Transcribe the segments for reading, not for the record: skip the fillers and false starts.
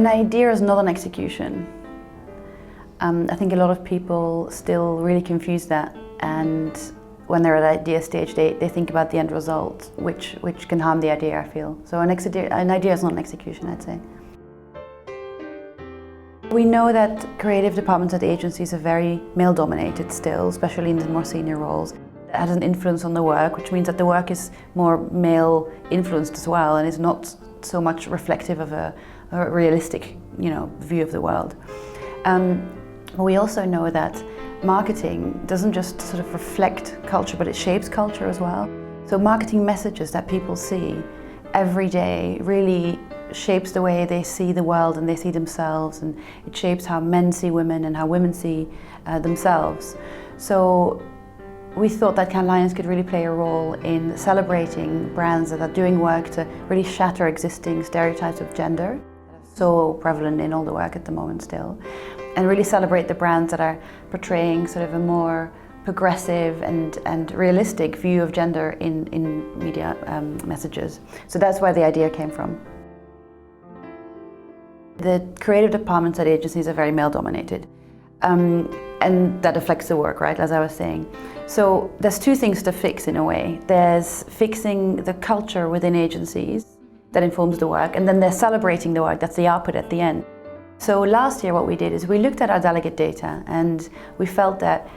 An idea is not an execution. I think a lot of people still really confuse that, and when they're at idea stage, they think about the end result, which can harm the idea, I feel. So an idea is not an execution, I'd say. We know that creative departments at agencies are very male-dominated still, especially in the more senior roles. It has an influence on the work, which means that the work is more male-influenced as well, and is not so much reflective of a realistic, view of the world. But we also know that marketing doesn't just sort of reflect culture, but it shapes culture as well. So marketing messages that people see every day really shapes the way they see the world and they see themselves, and it shapes how men see women and how women see themselves. So we thought that Cannes Lions could really play a role in celebrating brands that are doing work to really shatter existing stereotypes of gender, so prevalent in all the work at the moment still, and really celebrate the brands that are portraying sort of a more progressive and realistic view of gender in media messages. So that's where the idea came from. The creative departments at agencies are very male-dominated, and that affects the work, right, as I was saying. So there's two things to fix in a way. There's fixing the culture within agencies that informs the work, and then there's celebrating the work, that's the output at the end. So last year what we did is we looked at our delegate data, and we felt that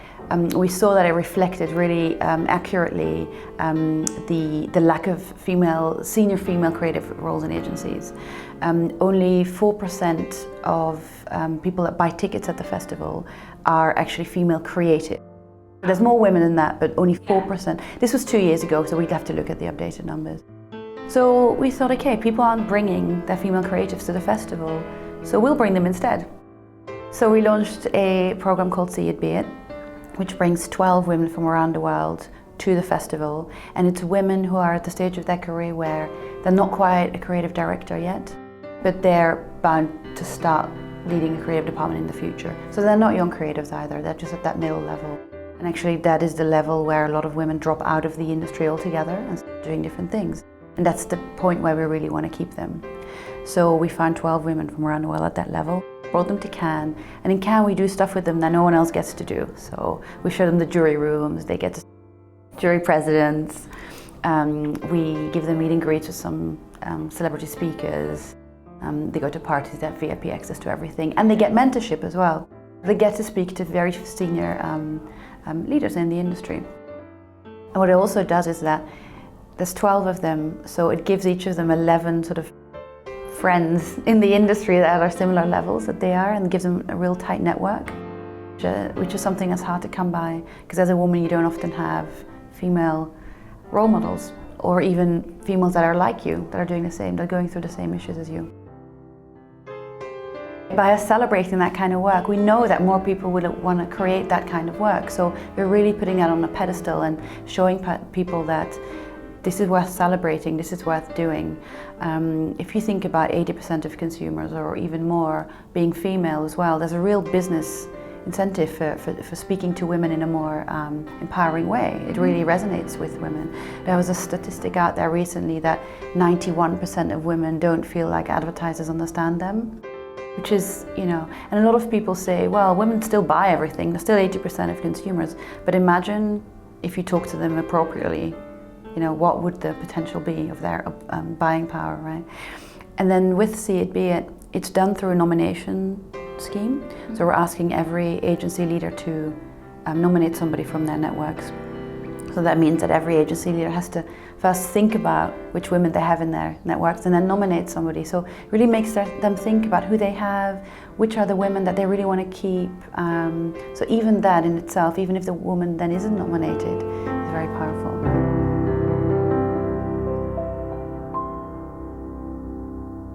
we saw that it reflected really accurately the lack of senior female creative roles in agencies. Only 4% of people that buy tickets at the festival are actually female creative. There's more women than that, but only 4%. This was 2 years ago, so we'd have to look at the updated numbers. So we thought, okay, people aren't bringing their female creatives to the festival, so we'll bring them instead. So we launched a program called See It Be It, which brings 12 women from around the world to the festival, and it's women who are at the stage of their career where they're not quite a creative director yet, but they're bound to start leading a creative department in the future. So they're not young creatives either, they're just at that middle level. And actually that is the level where a lot of women drop out of the industry altogether and start doing different things. And that's the point where we really want to keep them. So we found 12 women from around the world at that level, brought them to Cannes, and in Cannes we do stuff with them that no one else gets to do. So we show them the jury rooms, they get to jury presidents, we give them meet and greets with some celebrity speakers, they go to parties, they have VIP access to everything, and they get mentorship as well. They get to speak to very senior leaders in the industry. And what it also does is that there's 12 of them, so it gives each of them 11 sort of friends in the industry that are similar levels that they are, and gives them a real tight network, which is something that's hard to come by, because as a woman you don't often have female role models, or even females that are like you, that are doing the same, that are going through the same issues as you. By us celebrating that kind of work, we know that more people will want to create that kind of work, so we're really putting that on a pedestal and showing people that this is worth celebrating, this is worth doing. If you think about 80% of consumers, or even more, being female as well, there's a real business incentive for speaking to women in a more empowering way. It really resonates with women. There was a statistic out there recently that 91% of women don't feel like advertisers understand them, which is, and a lot of people say, well, women still buy everything, they're still 80% of consumers, but imagine if you talk to them appropriately, what would the potential be of their buying power, right? And then with See It Be It, it's done through a nomination scheme. So we're asking every agency leader to nominate somebody from their networks. So that means that every agency leader has to first think about which women they have in their networks and then nominate somebody. So it really makes them think about who they have, which are the women that they really want to keep. So even that in itself, even if the woman then isn't nominated, is very powerful.